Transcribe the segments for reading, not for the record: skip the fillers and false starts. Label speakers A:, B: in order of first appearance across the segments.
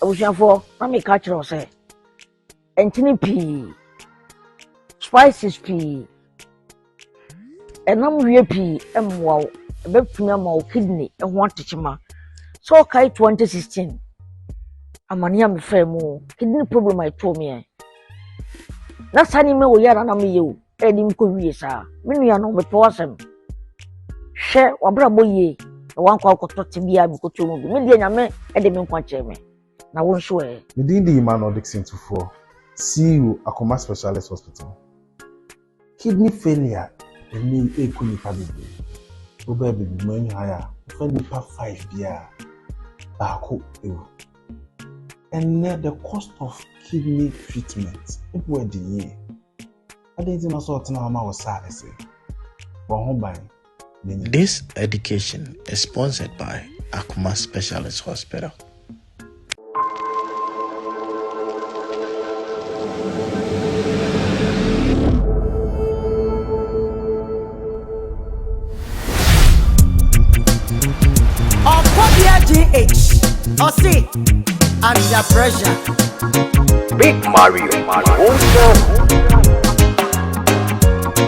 A: abusuafo na me ka kire say entini pii spices pii enam wie pii emwa ebetumi ama o kidney eho atechima so kai 2016 amania me fremu kidney problem I told me na sani me wo yara na me ye o edim ko wie sa me nua no me to asem hwe wabra boye wan kwa kotote bia bi koto mu me dia nyame ede me nkwa che me na won so e
B: me din di Emmanuel Dixon Tufo CEO Akuma Specialist Hospital. Kidney failure eni ekuni pabibi oba bibi mani haya fani pa 5 bia baako ewu. And the cost of kidney treatment it were the year I didn't know so na ma was say
C: This education is sponsored by Akuma Specialist Hospital.
D: GH or see under pressure.
E: Big Mario.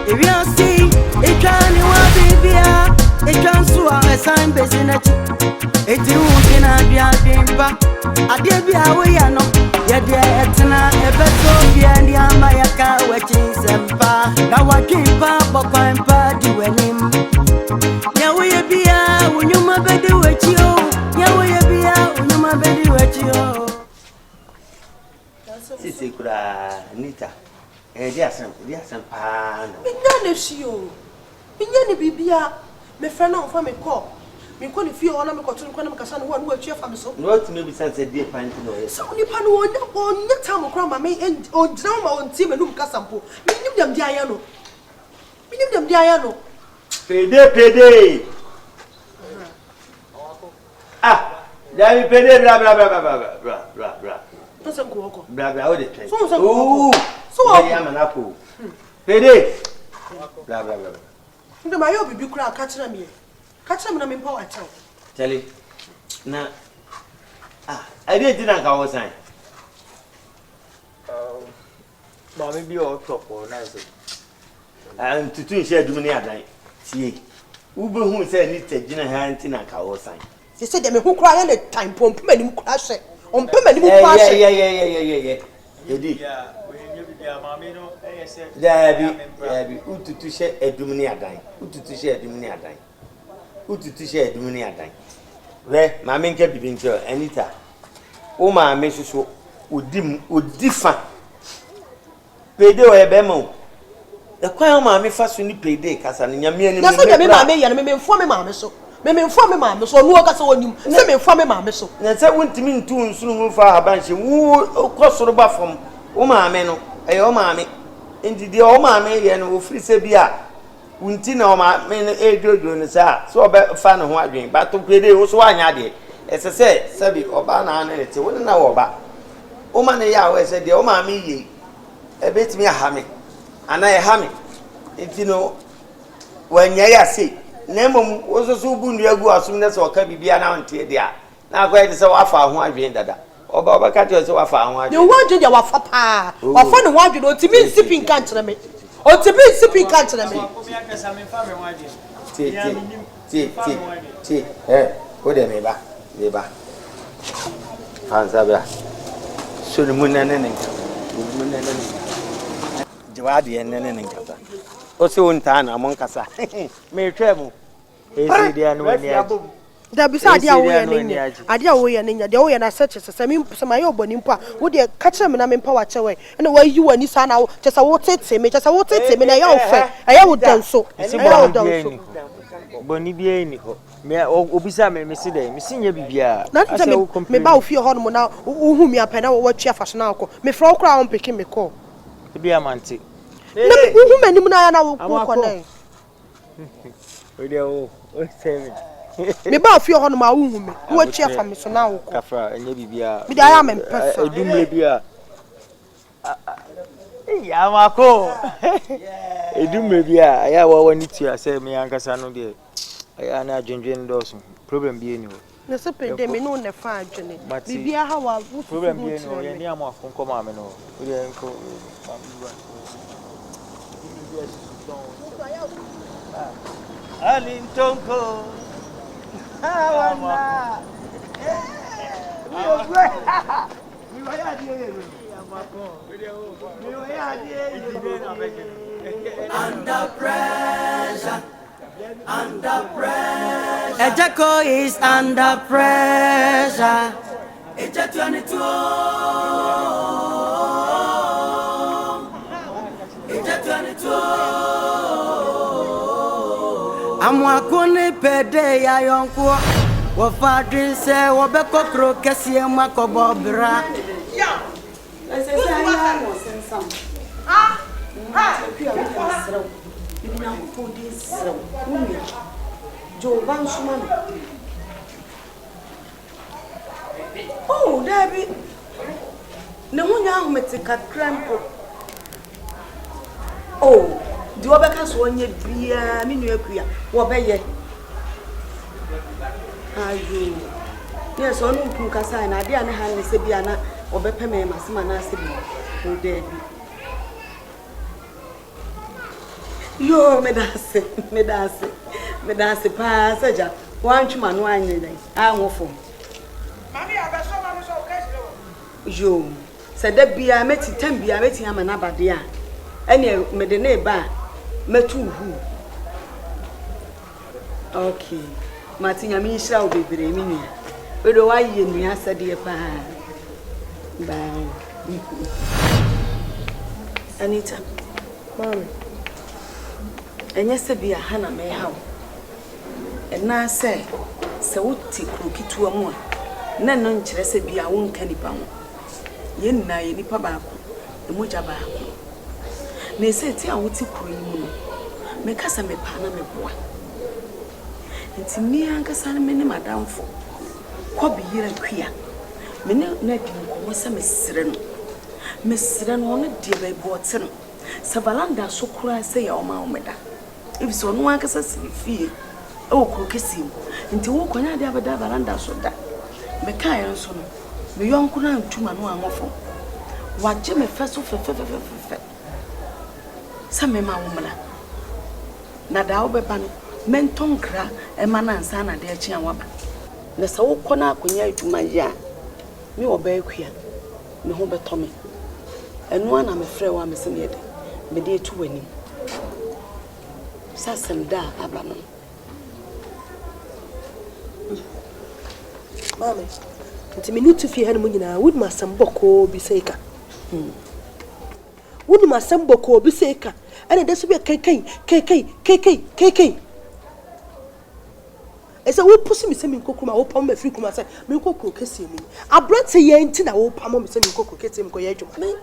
D: If you see it can you want baby, it can so a sign business. It won't in a biamba. I did be away, no. Yet, etna, a better and the Amayaka, watching Sempa. Now I keep up, but I'm party when him. Now we be out when you my baby with you. Now we be out when you my baby with you.
F: Sisi kura Nita. Dia san pa no.
G: Binya ne shio. Binya ne bibia. Me fa na onfa me call. Me ko ne fie ona me ko tun ko na me kasa no ho na atue fa me so.
F: No to me be sense dey pan to no yes.
G: So ni pa no onya tam kra ma me o dina ma on ti me num kasa mpo. Me nim dem dia ya no. Me nim dem dia ya no.
F: Payday. Ah, David Payday bla bla bla bla bla bla. Blah blah, what is so I am an apple. Payday. Blah blah blah.
G: The mayo be cry catch me. Catch them in power town.
F: Tell it. Now, I didn't think I was saying. Mammy be all top or nice. And to twin share doing at night. See, Uber who said need to dinner hand in a cow sign.
G: They said them who cry all the time, pump many crash. On permanent
F: yeah. There be to share a dumini a dime. To share a dumini a dime. To share a dumini a dime. Where my men kept being sure, Anita. Oh, my message would differ. Payday or a bemo. The choir mammy fast when you payday, Cassan, and Yamian. That's what I mean, and me inform mamma so. Me inform mamma so no kasa wonum se me inform mamma so na se wontimi ntu nsunu mu fa abanhye wo kosoro ba fam wo maame no o maame ndidi o maame ye no ofiri se bia wunti na o maame no ejojo no sa so obe fa no ho adwen ba to kwede wo so anya de esese sabi oba na na te wo na wo ba o ma ne ya wo ese de o maame ye ebetimi ahame ana ye hame ntino wanya ya sei Nemo was a so good yagu as soon as or can be announced here. Now, quite so I found one being dada. Or Baba Catcher, so I found one. You want to your papa or fun one you know to be sipping country me or to be sipping country me. See, put them neighbor. Fansabra. So the moon and ending. Jawadi and ending. Also, in town among Casa. May travel.
G: There beside the idea we and in the way and I search as I mean, some my own bonimpa, would you catch them and I'm in power away? And the way you and his son now, just I would say, me, just I would say, me, I would done so.
F: Bonibienico. Me obisa me side, me sinya bibia.
G: Not me bow fear hormone now, whom you are penna what chef as now. Me frau crown picking me call.
F: To be a manti.
G: Who many I will walk on day. Me ba fi ho no ma wu me wo chia fa me so na wo
F: kafra enye bibia
G: me da ya me pesa
F: edumle bia ya mako edumle bia ya wo wani tia say me ankasa no de ya na adwendwen do so problem bi eni ho
G: na se pede me no ne fa adwene bibia ha wa
H: problem bi no ye ni amafo nko ma me no we dey nko Ali Ntonko Awana we were ya die Amoako we were ya die
D: under pressure. Agya Koo is under pressure. Agya 22. Agya 22. Amoako ne Payday ya yonko. Wo fa dwen se wo be kokro kese makobo bra.
I: Ya. Ese ya no sensam. Bibina ko dis wumi jo ban suma oh dabi na hunya ahumete kakrampo oh di obeka so onye bia me nu akua wo beye ayo yes onu nku kasa na ade ane han se bia na obepeme masema na ase bi o dabi yo medase pa saja wanchuma no anye dai anwofo mami abeso mami so kesle yo se da bia meti tam bia meti ama na bade a ene mede na eba metu hu okay matinya mi hira obebere mi ni wedo wa ye nua sade pa bye Anita mami enye se bia hana me hawo ena se wuti krokitua mu a na no nkyere se bia wo nka nipa ho ye nna ye nipa baako emoja baako na ese ti a wuti kro yi mu me kasa me pa na me boa nti mi ankasa na me ne madamfo ko bi yira kwia me ne na di nko se me sire no no die be bote no sabalanda so kura se ya o ma o meda if so no ankasa sifie e wo krokesim nti wo kwanya de abeda balanda so da me kai nso no me yonko na ntuma no anwofo waje me feso fe sa me ma wo mla na da wo beba no mentonkra e ma na nsa na de achi anwaba na sa wo kona akonya adwuma ya me oba akua me ho betome enu ana me frɛ wa me se ne de me de etu wani sasem da abano
G: mama nti me nutu fi hanu nyina wood masamboko biseka wood masamboko biseka ana da su be kai esa wo pusi mi se mi kokuma wo pam me free kuma se mi kokuro kese mi abrante ye nti na wo pam mi se mi kokuro kese mi ko ye adwuma
I: me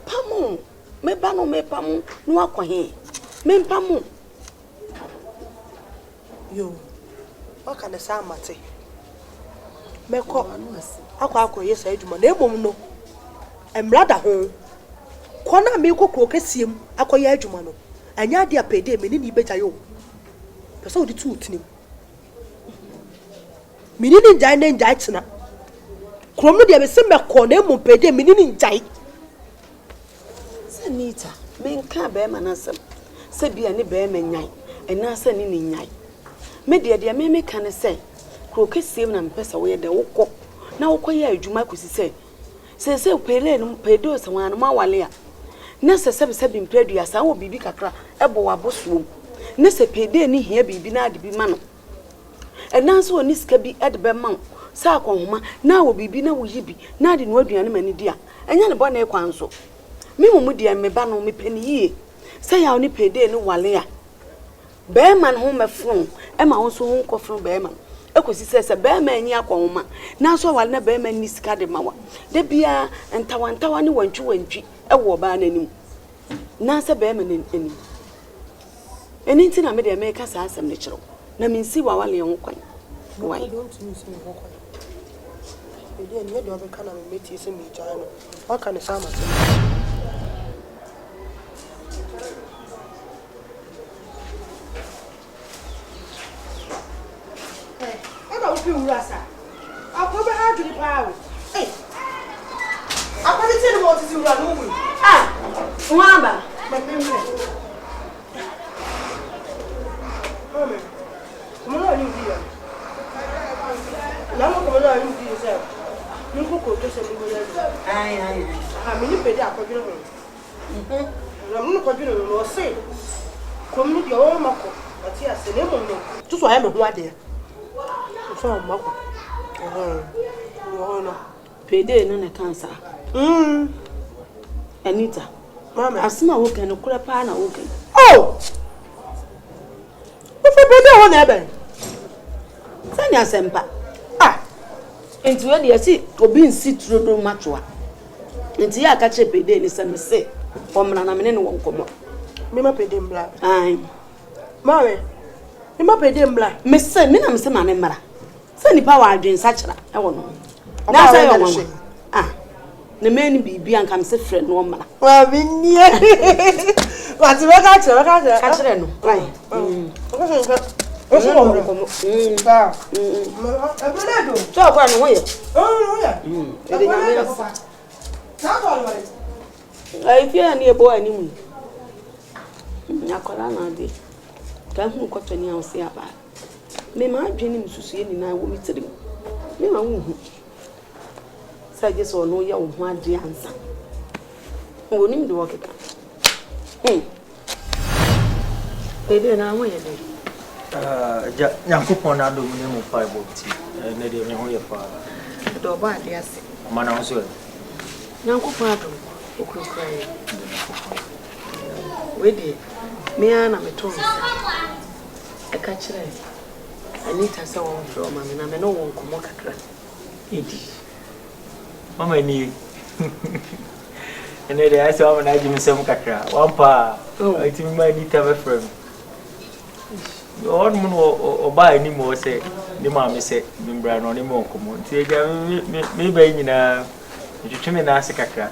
I: pam me ba no me pam no akwahe me pam
G: yo waka na sa mate me ko akwa yes adwuma na ebom no emrada ho ko na me kokuro kese mi akoye adwuma no anya de Payday me ni beja yo pese odi tu utinim minini njai na njai tsena kromu de be se me ko na emu Payday minini njai
I: Anita me nka be ma na sem se bia ne be ma nyai ena se ni nyai me de me ka ne se krokesiem na mpesa wo ye de wokọ na wokọ ye adwuma kosi se Payday no Payday se wan no mawale a na se bi mpredua sa wo bibi kakra ebo wabosuom na se Payday ni hia bibi na ade bi ma no ena so oni sika bi ade be ma sa akonhoma na wo bibi na wo yibi na ade no aduane mani dia enya ne bo na ekwan so me mumu dia me ba no me paniye say ya oni Payday no wale a be man ho mefron e ma wo so ho nkofron be man ekosi se be man anyi akonhoma na so wale na be man ni sika de mawa de bia ntawantawa ne wantwi e wo ba na nim na se be man eni nti na me de me ka sa asem ne kiro na me nsi wa wale ho kwan why
G: don't you see me ho kwan Payday ni de obe kana me meti se mi jai no waka na sa mate
I: Eba wo fi wura sa
G: what is you run?
I: Ah, Wamba.
G: Come on, you here. Now come on, you here. You go to some people.
I: Aye.
G: I mean, you pay that for you. I'm not going to say. Come with your own mako. But yes, a lemon. Just why I'm a white there. So, mako.
I: Payday no cancer. Anita.
G: Mama,
I: Asma woken no kura pa na woken.
G: Oh! What for Payday on heaven?
I: Sanya sempa. Ah. Enti we dey see obi nsi trodo matwa. Enti ya ka che Payday ni se me se. Omra na me ne won komo.
G: Me ma Payday mbla.
I: Ai.
G: Mama. Me ma Payday mbla.
I: Me se me na me se ma ne mara. Se nipa wa adwen sa kira e wo no. Na say yo won. Ah. Ne me ni bibia nka me se frɛ no mara.
G: Wa bi nie. What we ka kira
I: Ka kira no. Ai.
G: Oso mo komo. Ba.
I: Ebeledo. So kwa no ye.
G: Oh, yeah.
I: E de nyame.
G: Na ko alwa.
I: Ai fia ni ebo animu. Nyakola na de. Ka hu ko tani a se aba. Me ma adwene msusu ye ni na wo mitirim. Me ma hu. Sa je so no ye wo ho ade ansa. Wo nim de wo keka. Payday na wo ye de.
H: Ja Nyankopon na do mu ne mu pai bobti. Ne de me ho ye fa.
I: Do ba de ase.
H: Mana ho so.
I: Nyankopon ado. Okukrai. We de me ana meto. E ka kire. Anita say won from mama na me no won komo kakra.
H: Edi. Mama ni. Ene de ase mama na jimi sem kakra. Wampa. Iti mi ma Anita be from. On mun Obaa ni mo se ni ma me se mimbra no ni mo komo. Ti eja me ba nyina. Twetwe na ase kakra.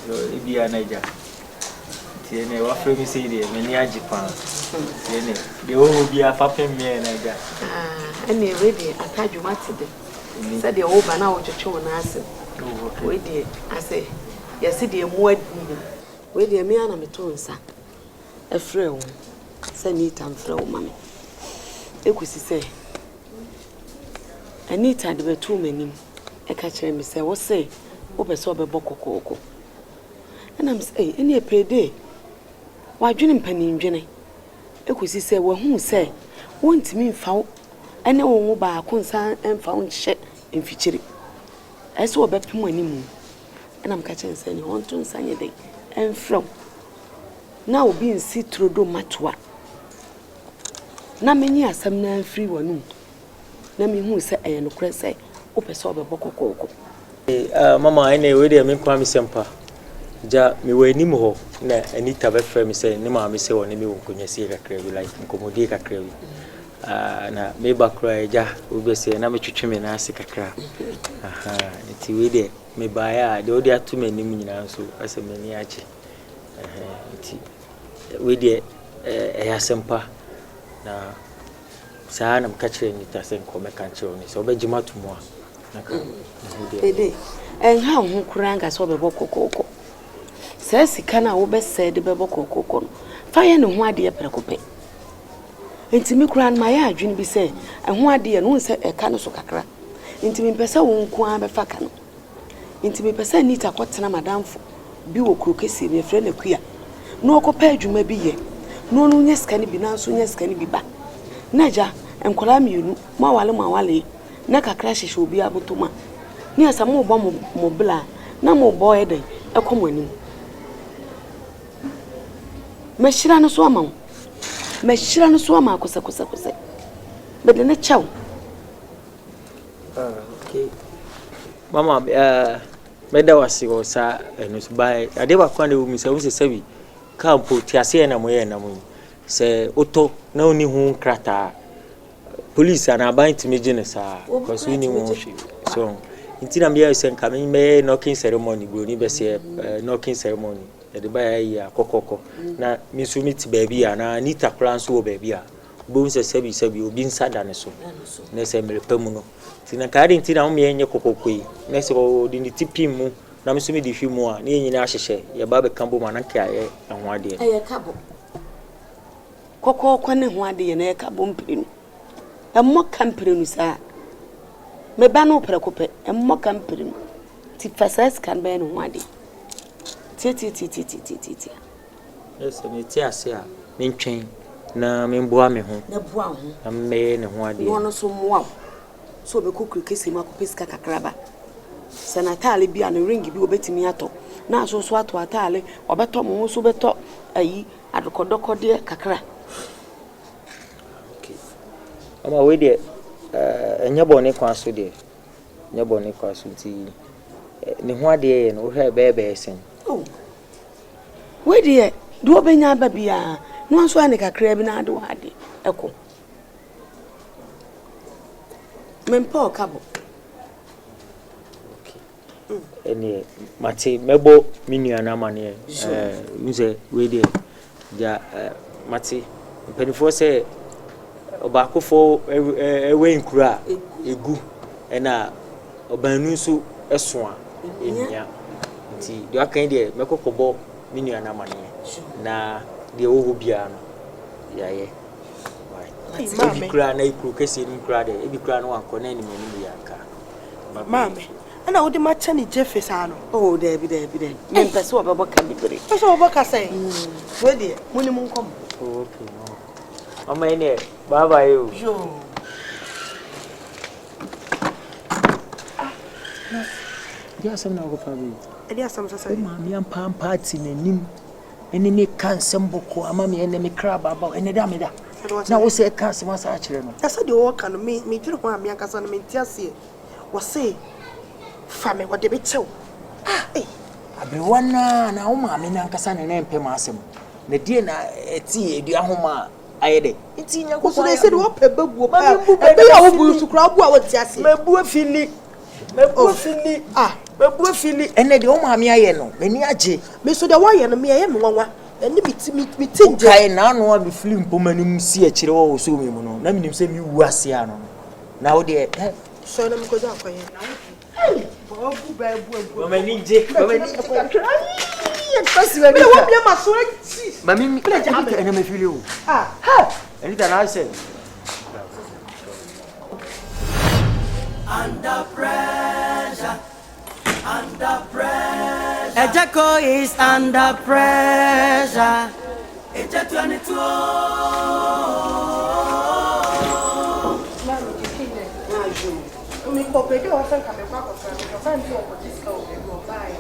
H: So ibia na eja. Ti ene wa frɛ mi sei de me ni agipa. Ti ene de wo bia fapem me na eja.
I: Ene ready atadwuma tede. Say de Obaa na wo twetwe na ase. We de ase yesi de mu adi. We de me ana meto nsa. Efrɛ wo. Say ni tam frɛ wo mame. Ekusi say Anita de betu manim. E ka kire me say wo say wo be so obebɔ kokoko. And I'm say any Payday. Wa dwene mpanin dwene. Ekusi say wo hu say wontimi mfa wo ene wo ba ko nsa emfa wo nhye mfikyiri. Ese wo bepem animu. And I'm catching say ni won to nsa nye dey emfrɛ. Na obi nsi trodo matwa. Na menyi asam na free wonu. Na me hu say no kure say wo pese obebɔ kokoko.
H: Mama ene we de me kwa me sempa. Ja me wani mo ho na Anita be frɛ me say ne ma me say woni me wonkonya si kakra bi like nkomodi kakra bi. Na me ba kra ja obi say na me twetwe me na ase kakra. Enti we de me ba ya de odi atu me nim nyina so ase me ni ache. Enti we de ya sempa na saa na mkachire Anita say nkome kanche oni so obejima tumo na ka.
I: Payday en ha ho kura nga so obebɔ kokoko. Say sika na wo be say de bebɔ kokoko no. Fa ye ne ho ade prekope. Enti mi kura ma ya adwene bi say ho ade no say e ka no so kakra. Enti mi pese wo nko a be fa ka no. Enti mi pese Anita kwotena madamfo bi wo krokesi me frɛ na Akua. No okopa adwuma bi ye. No no nya sika ni bi na so nya sika ni bi ba. Na ja enkola mienu ma wale na kakra hyehye obi abotoma. Ni asa mo bɔ mo bla na mo bɔ eden ekomo anim. Mehira no so ama kosa. Bede ne chaw.
H: Okay. Mama meda wasi go sa no so bai ade ba kwa ne wo mi se wo se sabi kampo ti ase na mo ye na mo se oto na oni hu krata police ana ban ti meje sa because we ni won hwe so intina me say nka me knocking ceremony go ni be say knocking ceremony e de ba ya kokoko na mi so meet baby ana Anita plan so baby a bo se sabi obi nsada ne so na se mere pamu no tina ka de intina mo ye nye kokoko yi na se o di ni tipim mu na me so me di hwi mu a ne nyina ahyehye ye ba be kambo ma na ka ye ho ade
I: e ye kabo kokko ne ho ade ye na ye kabo mpirinu emmo kampirinu sa me ba no prekope emmo kampirinu ti fasas kan be no ho ade ti
H: yes me ti ase a me ntwen na me mboa me ho
I: na boa ho
H: na me ne ho ade
I: no so moa so be kokuru kesi ma ko pesika kakraba sanatale bia no ring bi obetimi ato na so so ato atale obeto mo so beto ayi adokodokode kakra
H: okay ama we de enya bone kwa so de enya bone kwa so ti ne ho ade ye no hwe bebe sen
I: oh we de do obenya ba bia no so ane kakra bi na ade ade eko mempo kabo ene mate mebo minua na mane nze we de ja mate penifo se obakofo ewe nkura egu ena obanu nso eso a enya nti de akan de mekokobo minua na mane na de wo bia no yaye mame kura na ikru kesi ni kura de ebi kura no akọ na ni menu ya ka
G: mame ana wodi ma chani jeffes ano
I: oh debi me pese obebo ka bibere
G: pese obaka say
I: we de muni mun kom
H: okay no mama ene baba yo
I: jo
H: dia sam na go fa bi
G: dia sam so say
H: ma mi am party nanim ene ne kan semboko ama me ene me kra baba ene da me da na wo se kan se masa a kire no
G: asa de wo kan me dwere ho am yankasa no me ntiase wo say fame wo de be chew
H: abewana na wo ma me nankasa ne empem asem na die na eti edua homa ayede enti nya ko
G: so they said wo pe babuo pa e be ya wo bulu sukura bu a wo tiase
H: mebu afili mebu afili ene de wo ma me aye no meni age
G: me so de wo aye no me aye me nwanwa eni mi tinje
H: kai na no a be film pomanim si a kire wo so me mu no na minim se mi wu ase ano na wo de
G: so na me ko ja akoye babu babu
H: mama ninje mama ninje
G: Trust me, I want to so
H: mami mi ene me fili o anita na say
D: under pressure Agya Koo is under pressure Agya 22
G: mi popede o san kame kwa kwa san ti o ko disco o be go buy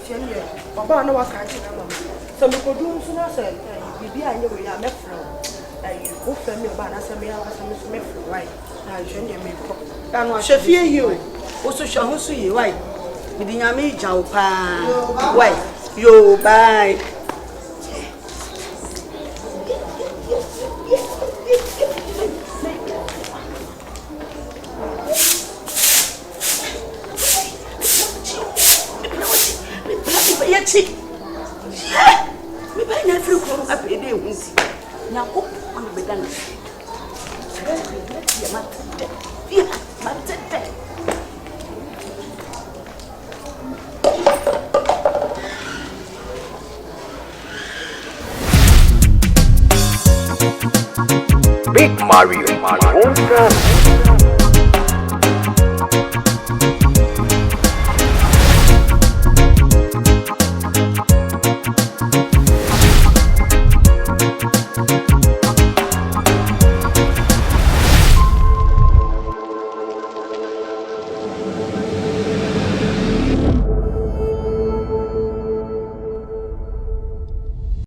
G: tienye baba na wa ka chi na mama so mi ko dum so na se bibi anye we ya mefro o fe mi ba na se mi ya wa se mi so mefro wai na tienye mi ko dan wa
I: chefie yi o so hwa ho so yi wai mi di nyame ja o pa wai yo bye me ba na free ko a Payday hunsi na ko on be dan
E: Big Mario.